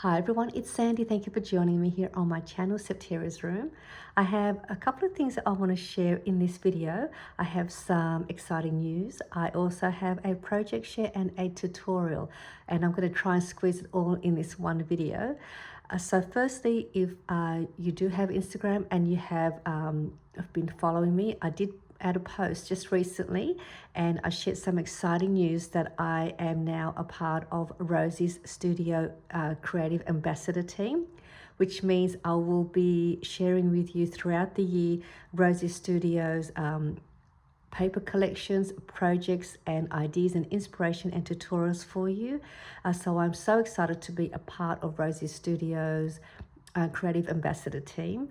Hi everyone, it's Sandy. Thank you for joining me here on my channel, Septera's Room. I have a couple of things that I want to share in this video. I have some exciting news. I also have a project share and a tutorial, and I'm going to try and squeeze it all in this one video. So firstly, if you do have Instagram and you have been following me, I did add a post just recently and I shared some exciting news that I am now a part of Rosie's Studio Creative Ambassador team, which means I will be sharing with you throughout the year Rosie Studios paper collections, projects and ideas and inspiration and tutorials for you. So I'm so excited to be a part of Rosie Studios Creative Ambassador team.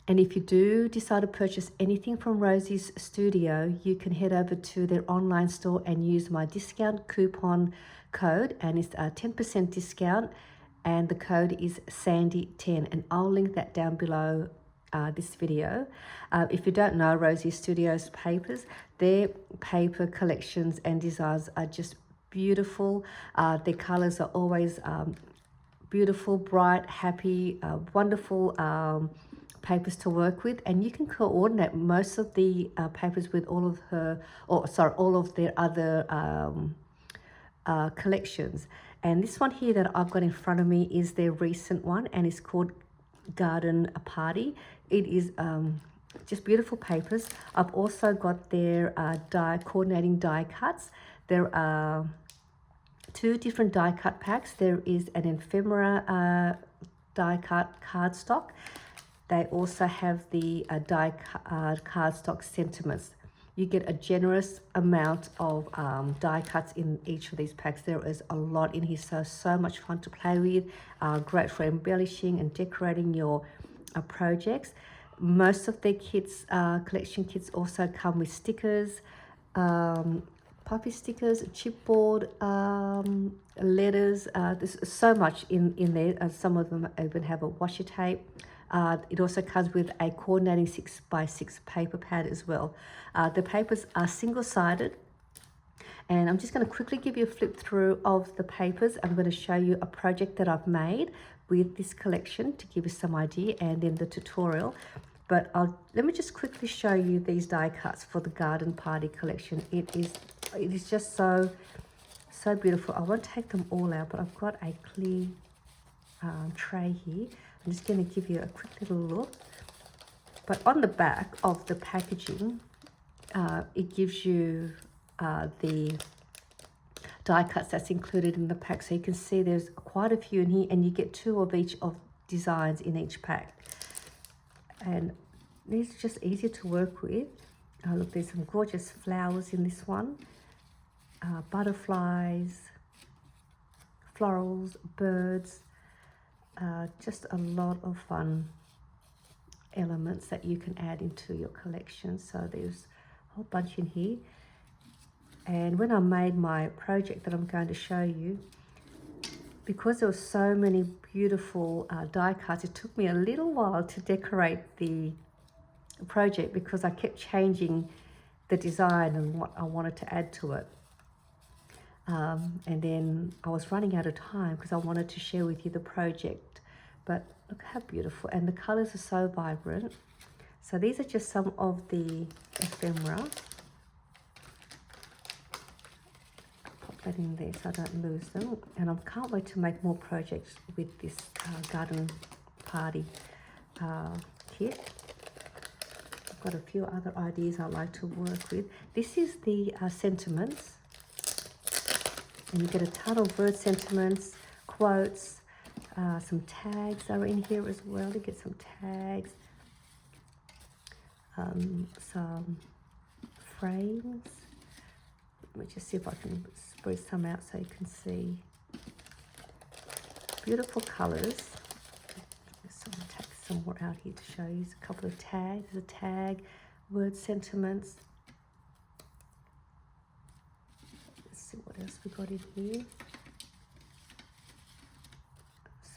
And if you do decide to purchase anything from Rosie's Studio, you can head over to their online store and use my discount coupon code, and it's a 10% discount, and the code is Sandy10, and I'll link that down below this video. If you don't know Rosie Studios papers, their paper collections and designs are just beautiful. Their colors are always beautiful, bright, happy, wonderful papers to work with, and you can coordinate most of the papers with all of their other collections. And this one here that I've got in front of me is their recent one, and it's called Garden Party. It is just beautiful papers. I've also got their coordinating die cuts. There are two different die cut packs. There is an ephemera die cut cardstock. They also have the die cardstock sentiments. You get a generous amount of die cuts in each of these packs. There is a lot in here, so much fun to play with. Great for embellishing and decorating your projects. Most of their kits, collection kits, also come with stickers, puppy stickers, chipboard, letters. There's so much in there. Some of them even have a washi tape. It also comes with a coordinating 6x6 paper pad as well. The papers are single-sided, and I'm just going to quickly give you a flip through of the papers. I'm going to show you a project that I've made with this collection to give you some idea, and then the tutorial. But let me just quickly show you these die cuts for the Garden Party collection. It is just so beautiful. I won't take them all out, but I've got a clear tray here. I'm just going to give you a quick little look. But on the back of the packaging, it gives you the die cuts that's included in the pack. So you can see there's quite a few in here, and you get two of each of designs in each pack. And these are just easier to work with. Look, there's some gorgeous flowers in this one. Butterflies, florals, birds. Just a lot of fun elements that you can add into your collection. So there's a whole bunch in here. And when I made my project that I'm going to show you, because there were so many beautiful die cuts, it took me a little while to decorate the project because I kept changing the design and what I wanted to add to it. And then I was running out of time because I wanted to share with you the project. But look how beautiful, and the colors are so vibrant. So these are just some of the ephemera. I'll pop that in there so I don't lose them. And I can't wait to make more projects with this Garden Party kit. I've got a few other ideas I like to work with. This is the sentiments. And you get a ton of word sentiments, quotes, some tags are in here as well. You get some tags, some frames. Let me just see if I can spread some out so you can see. Beautiful colours. I'll take some more out here to show you. There's a couple of tags. There's a tag, word sentiments. See what else we got in here.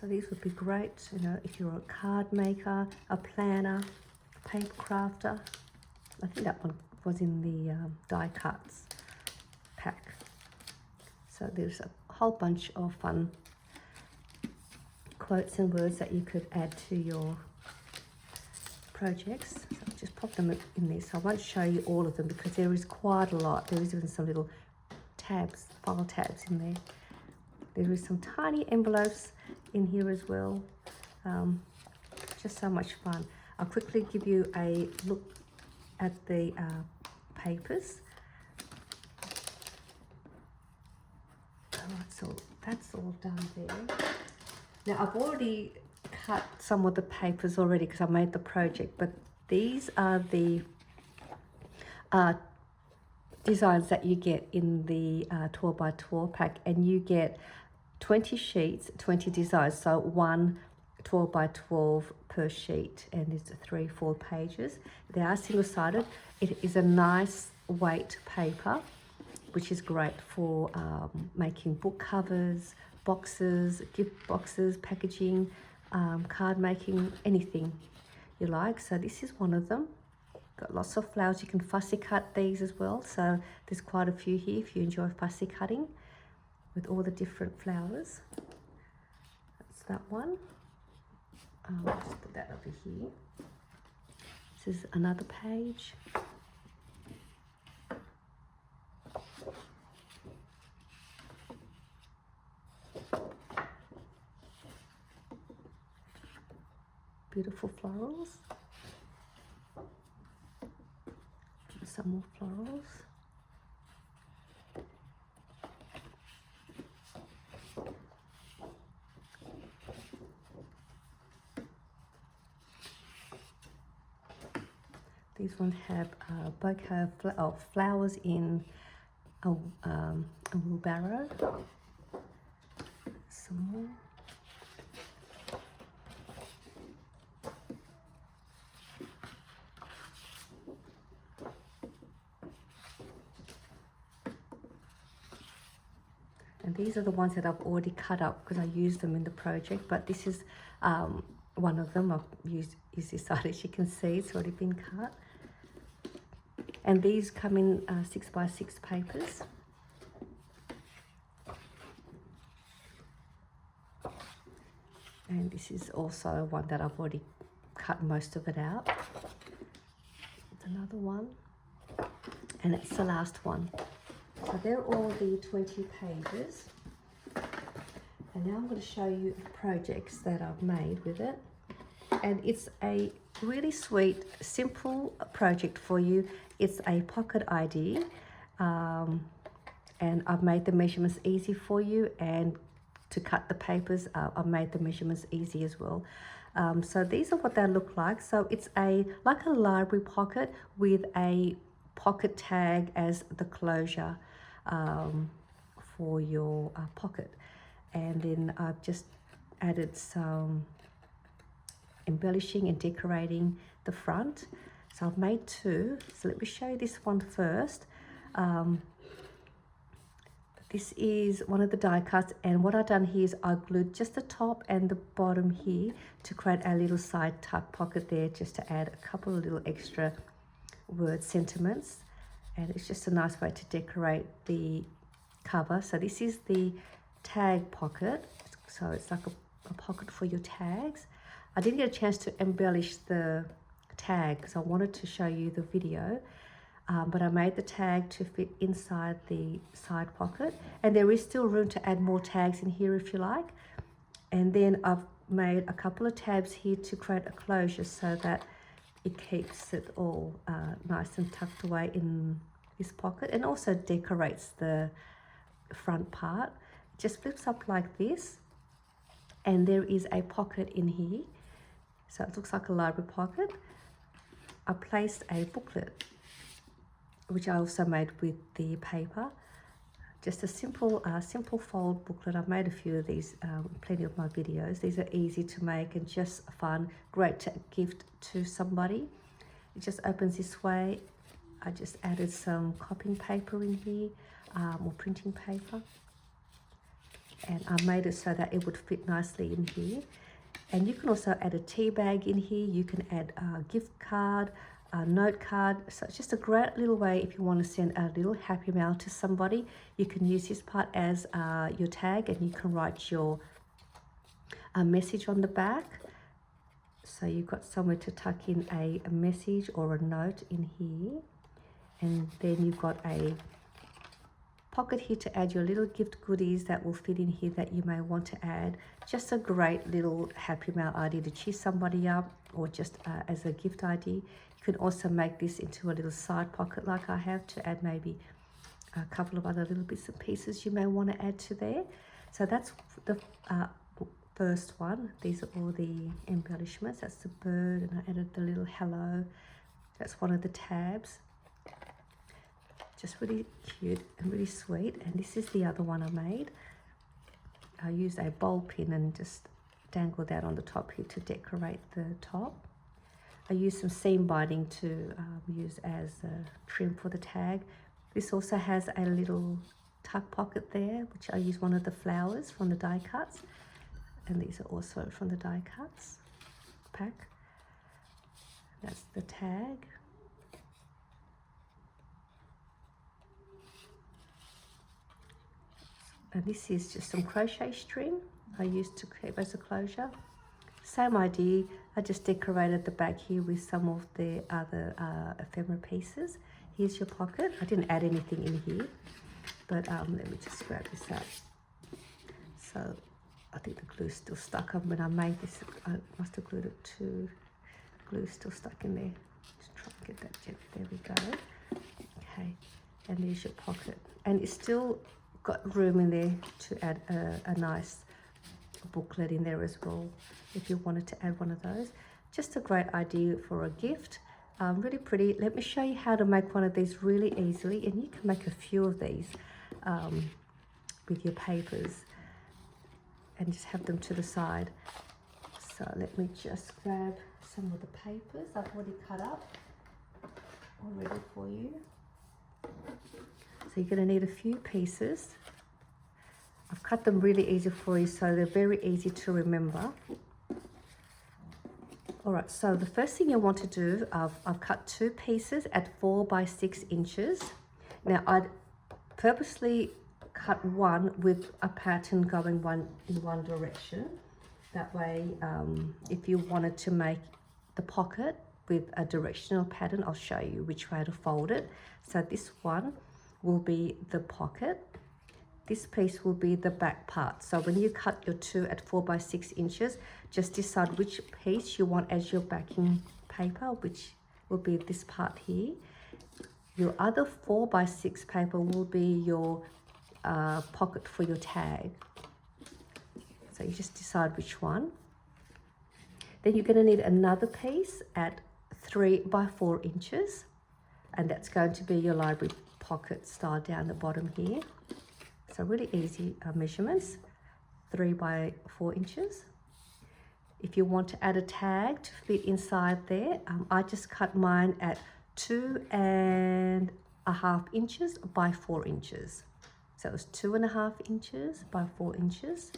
So these would be great, you know, if you're a card maker, a planner, a paper crafter. I think that one was in the die cuts pack. So there's a whole bunch of fun quotes and words that you could add to your projects. So I'll just pop them in there. So I won't show you all of them because there is quite a lot. There is even some little tabs, file tabs in there. There is some tiny envelopes in here as well. Just so much fun. I'll quickly give you a look at the papers. Alright, so that's all done there. Now I've already cut some of the papers already because I made the project, but these are the designs that you get in the 12 by 12 pack, and you get 20 sheets, 20 designs, so one 12 by 12 per sheet, and it's 3-4 pages. They are single-sided. It is a nice weight paper, which is great for making book covers, boxes, gift boxes, packaging, card making, anything you like. So this is one of them. Got lots of flowers. You can fussy cut these as well. So there's quite a few here if you enjoy fussy cutting with all the different flowers. That's that one. I'll just put that over here. This is another page. Beautiful florals. Some more florals. These ones have a bouquet of flowers in a wheelbarrow. Some more. And these are the ones that I've already cut up because I used them in the project, but this is one of them. I've used this side, as you can see, it's already been cut. And these come in 6 by 6 papers. And this is also one that I've already cut most of it out. It's another one. And it's the last one. So they're all the 20 pages. And now I'm going to show you the projects that I've made with it. And it's a really sweet, simple project for you. It's a pocket ID. And I've made the measurements easy for you. And to cut the papers, I've made the measurements easy as well. So these are what they look like. So it's like a library pocket with a pocket tag as the closure for your pocket. And then I've just added some embellishing and decorating the front. So I've made two. So let me show you this one first. This is one of the die cuts, and what I've done here is I glued just the top and the bottom here to create a little side tuck pocket there, just to add a couple of little extra word sentiments. And it's just a nice way to decorate the cover. So this is the tag pocket. So it's like a pocket for your tags. I didn't get a chance to embellish the tag because I wanted to show you the video. But I made the tag to fit inside the side pocket, and there is still room to add more tags in here if you like. And then I've made a couple of tabs here to create a closure so that it keeps it all nice and tucked away in this pocket, and also decorates the front part. It just flips up like this, and there is a pocket in here, so it looks like a library pocket. I placed a booklet, which I also made with the paper. Just a simple fold booklet. I've made a few of these, plenty of my videos. These are easy to make and just fun, great to gift to somebody. It just opens this way. I just added some copying paper in here, or printing paper. And I made it so that it would fit nicely in here. And you can also add a tea bag in here. You can add a gift card, a note card. So it's just a great little way if you want to send a little happy mail to somebody. You can use this part as your tag, and you can write your a message on the back. So you've got somewhere to tuck in a message or a note in here. And then you've got a pocket here to add your little gift goodies that will fit in here that you may want to add. Just a great little Happy Mail idea to cheer somebody up, or just as a gift idea. You can also make this into a little side pocket like I have, to add maybe a couple of other little bits and pieces you may want to add to there. So that's the first one. These are all the embellishments. That's the bird, and I added the little hello. That's one of the tabs. Just really cute and really sweet. And this is the other one I made. I used a ball pin and just dangled that on the top here to decorate the top. I used some seam binding to use as a trim for the tag. This also has a little tuck pocket there, which I use one of the flowers from the die cuts. And these are also from the die cuts pack. That's the tag. And this is just some crochet string I used to keep as a closure. Same idea, I just decorated the back here with some of the other ephemera pieces. Here's your pocket. I didn't add anything in here, but let me just grab this out. So I think the glue's still stuck on when I made this. I must have glued it to glue still stuck in there. Just try and get that gently. There we go. Okay, and there's your pocket. And it's still got room in there to add a nice booklet in there as well, if you wanted to add one of those. Just a great idea for a gift. Really pretty. Let me show you how to make one of these really easily, and you can make a few of these with your papers and just have them to the side. So let me just grab some of the papers I've already cut up already for you. So you're going to need a few pieces. I've cut them really easy for you, so they're very easy to remember. All right, so the first thing you want to do, I've cut 2 pieces at 4 by 6 inches. Now I'd purposely cut one with a pattern going in one direction. That way, if you wanted to make the pocket with a directional pattern, I'll show you which way to fold it. So this one will be the pocket. This piece will be the back part. So when you cut your 2 at 4 by 6 inches, just decide which piece you want as your backing paper, which will be this part here. Your other 4 by 6 paper will be your pocket for your tag. So you just decide which one. Then you're going to need another piece at 3 by 4 inches, and that's going to be your library pocket style down the bottom here. So really easy measurements, 3 by 4 inches. If you want to add a tag to fit inside there, I just cut mine at 2.5 inches by 4 inches. So it was 2.5 inches by 4 inches.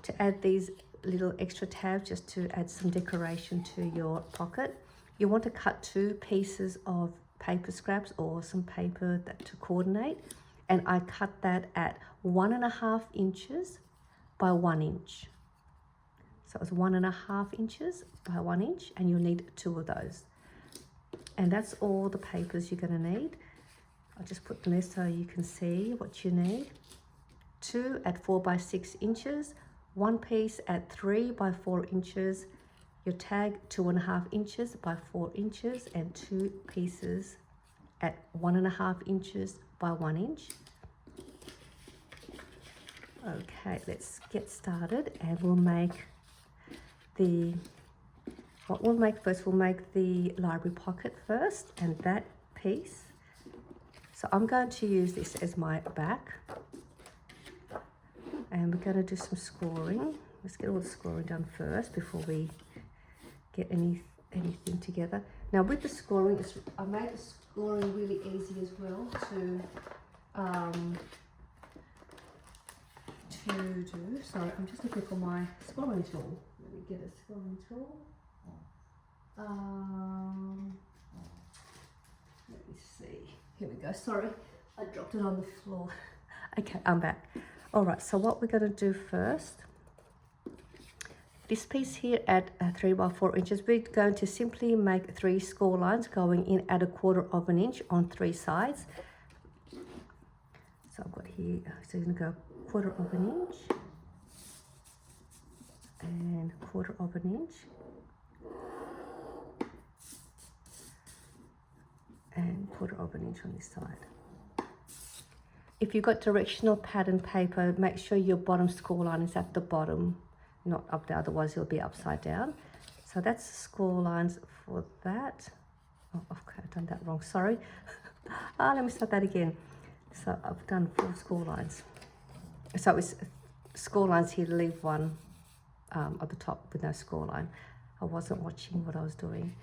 To add these little extra tabs, just to add some decoration to your pocket, you want to cut 2 pieces of paper scraps or some paper to coordinate, and I cut that at 1.5 inches by 1 inch. So it was 1.5 inches by 1 inch, and you'll need 2 of those. And that's all the papers you're going to need. I'll just put them there so you can see what you need. 2 at 4 by 6 inches, 1 piece at 3 by 4 inches, your tag 2.5 inches by 4 inches, and 2 pieces at 1.5 inches by 1 inch. Okay, let's get started, and we'll make what we'll make first, we'll make the library pocket first, and that piece. So I'm going to use this as my back, and we're going to do some scoring. Let's get all the scoring done first before we get anything together. Now with the scoring, I made the scoring really easy as well to do. Sorry, I'm just looking for my scoring tool. Let me get a scoring tool. Let me see. Here we go. Sorry, I dropped it on the floor. Okay, I'm back. All right, so what we're going to do first This piece here at 3 by 4 inches, we're going to simply make 3 score lines going in at 1/4 of an inch on 3 sides. So I've got here, so you're going to go 1/4 of an inch and 1/4 of an inch and 1/4 of an inch on this side. If you've got directional pattern paper, make sure your bottom score line is at the bottom, not up there, otherwise it'll be upside down. So that's the score lines for that. Oh, okay, I've done that wrong, sorry. Let me start that again. So I've done 4 score lines. So it's score lines here, leave one at the top with no score line. I wasn't watching what I was doing.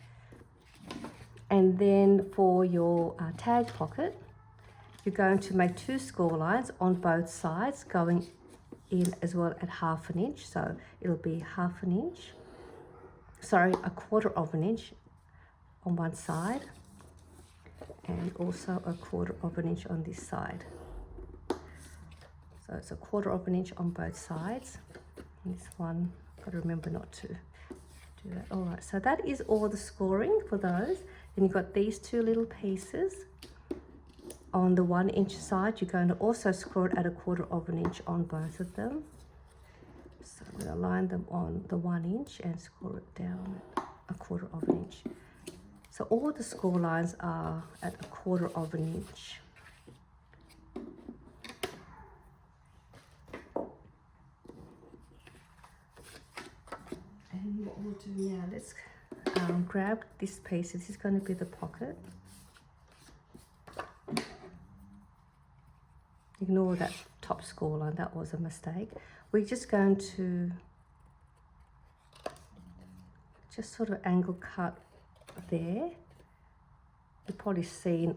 And then for your tag pocket, you're going to make 2 score lines on both sides, going in as well at 1/2 inch. So it'll be 1/2 inch, sorry, 1/4 of an inch on one side, and also 1/4 of an inch on this side. So it's 1/4 of an inch on both sides. And this one, got to remember not to do that. All right, so that is all the scoring for those. Then you've got these 2 little pieces. On the 1 inch side, you're going to also score it at 1/4 of an inch on both of them. So I'm going to line them on the 1 inch and score it down at 1/4 of an inch. So all the score lines are at 1/4 of an inch. And what we'll do now, let's grab this piece. This is going to be the pocket. Ignore that top score line, that was a mistake. We're just going to just sort of angle cut there. You've probably seen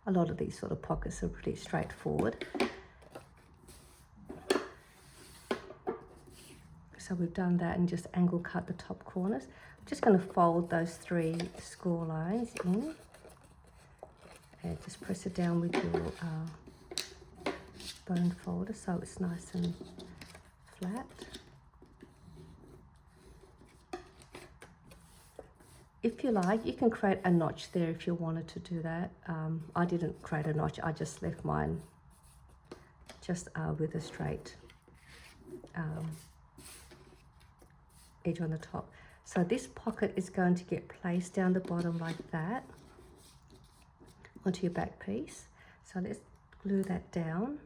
a lot of these sort of pockets are pretty straightforward. So we've done that and just angle cut the top corners. I'm just going to fold those 3 score lines in. And just press it down with your bone folder so it's nice and flat. If you like, you can create a notch there if you wanted to do that. I didn't create a notch, I just left mine just with a straight edge on the top. So this pocket is going to get placed down the bottom like that onto your back piece. So let's glue that down.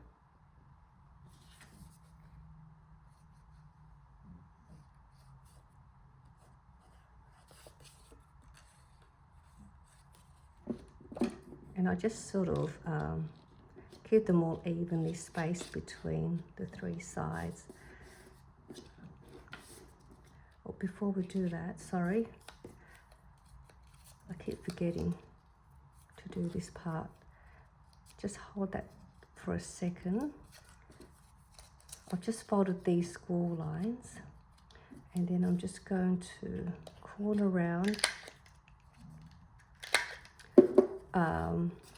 And I just sort of keep them all evenly spaced between the 3 sides. Oh, before we do that, sorry, I keep forgetting to do this part. Just hold that for a second. I've just folded these score lines and then I'm just going to corner around.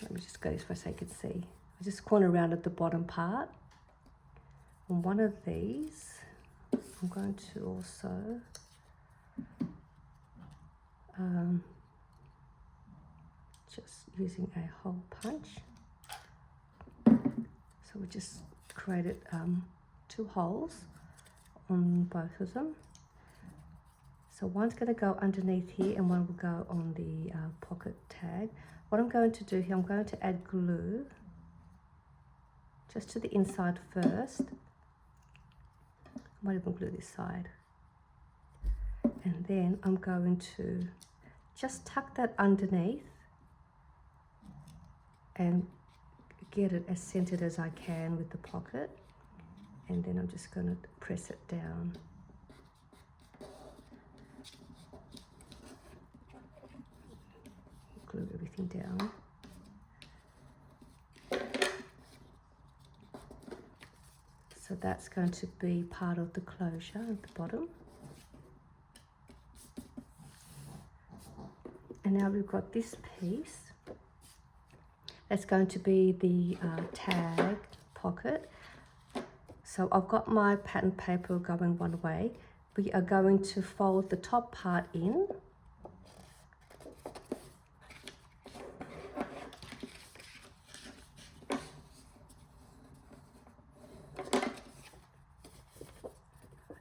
Let me just go this way so you can see. I just corner around at the bottom part. On one of these, I'm going to also just using a hole punch. So we just created 2 holes on both of them. So one's going to go underneath here and one will go on the pocket tag. What I'm going to do here, I'm going to add glue just to the inside first. I might even glue this side. And then I'm going to just tuck that underneath and get it as centered as I can with the pocket. And then I'm just going to press it down. Glue everything down. So that's going to be part of the closure at the bottom. And now we've got this piece. That's going to be the tag pocket. So I've got my pattern paper going one way. We are going to fold the top part in.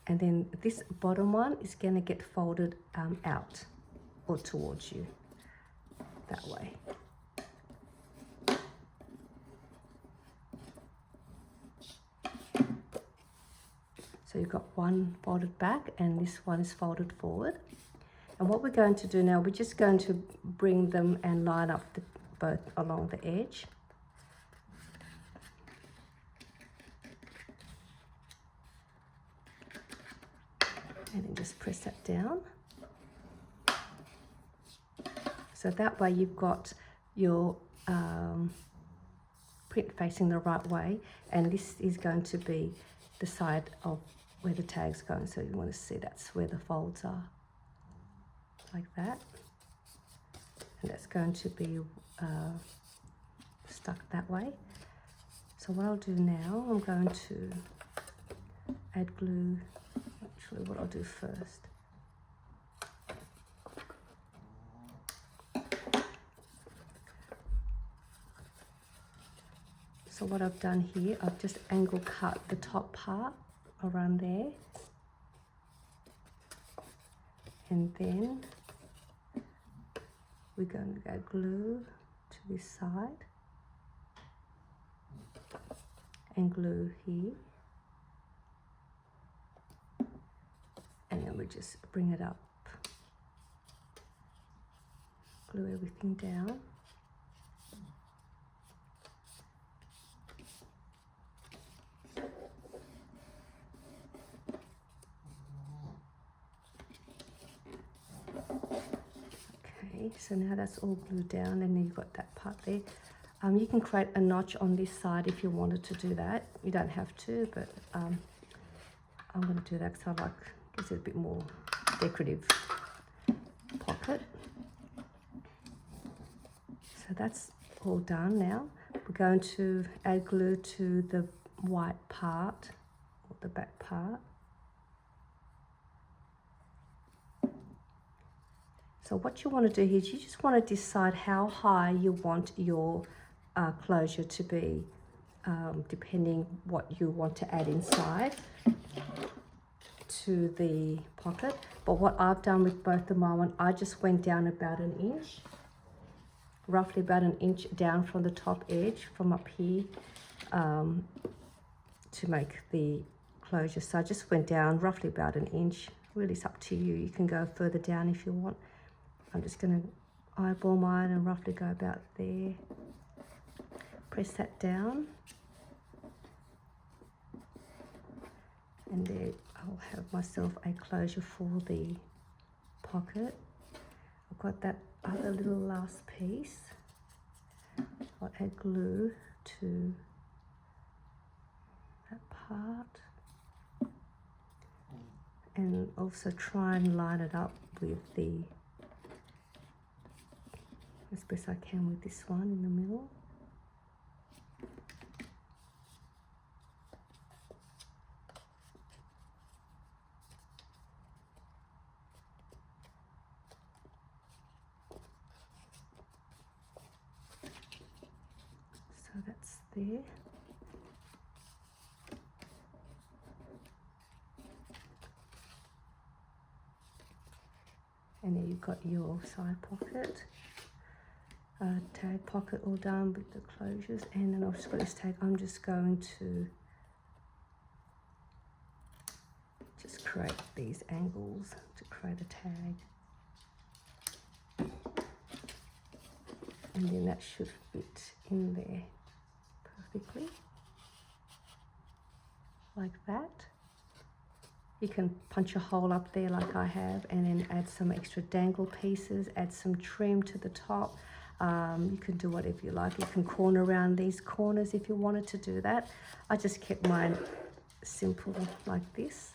And then this bottom one is going to get folded out or towards you that way. So you've got one folded back and this one is folded forward. And what we're going to do now, we're just going to bring them and line up both along the edge. And then just press that down. So that way you've got your print facing the right way, and this is going to be the side of where the tag's going. So you want to see that's where the folds are, like that. And that's going to be stuck that way. So what I'll do now, I'm going to add glue. Actually, what I'll do first. So what I've done here, I've just angle cut the top part around there. And then we're going to add glue to this side and glue here. And then we just bring it up, glue everything down. Okay, so now that's all glued down, and then you've got that part there. You can create a notch on this side if you wanted to do that. You don't have to, but I'm going to do that because I like, gives it a bit more decorative pocket. So that's all done now. We're going to add glue to the white part, or the back part. So what you want to do here is you just want to decide how high you want your closure to be, depending what you want to add inside to the pocket. But what I've done with both of my one, I just went down about an inch, roughly about an inch down from the top edge from up here to make the closure. So I just went down roughly about an inch. Really, it's up to you. You can go further down if you want. I'm just going to eyeball mine and roughly go about there. Press that down. And there I'll have myself a closure for the pocket. I've got that other little last piece. I'll add glue to that part. And also try and line it up with the, as best I can with this one in the middle. So that's there. And then you've got your side pocket, tag pocket all done with the closures. And then I've just got this tag. I'm just going to just create these angles to create a tag. And then that should fit in there perfectly, like that. You can punch a hole up there like I have, and then add some extra dangle pieces, add some trim to the top. You can do whatever you like. You can corner around these corners if you wanted to do that. I just kept mine simple like this.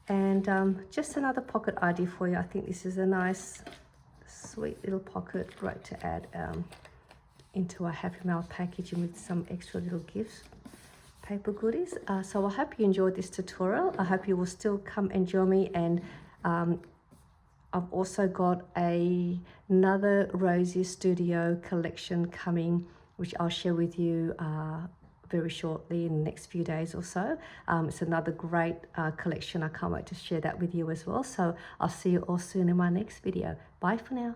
And just another pocket idea for you. I think this is a nice, sweet little pocket, great to add into a Happy Mail packaging with some extra little gifts paper goodies. So I hope you enjoyed this tutorial. I hope you will still come and join me, and I've also got another Rosie Studio collection coming, which I'll share with you very shortly in the next few days or so. It's another great collection. I can't wait to share that with you as well. So I'll see you all soon in my next video. Bye for now.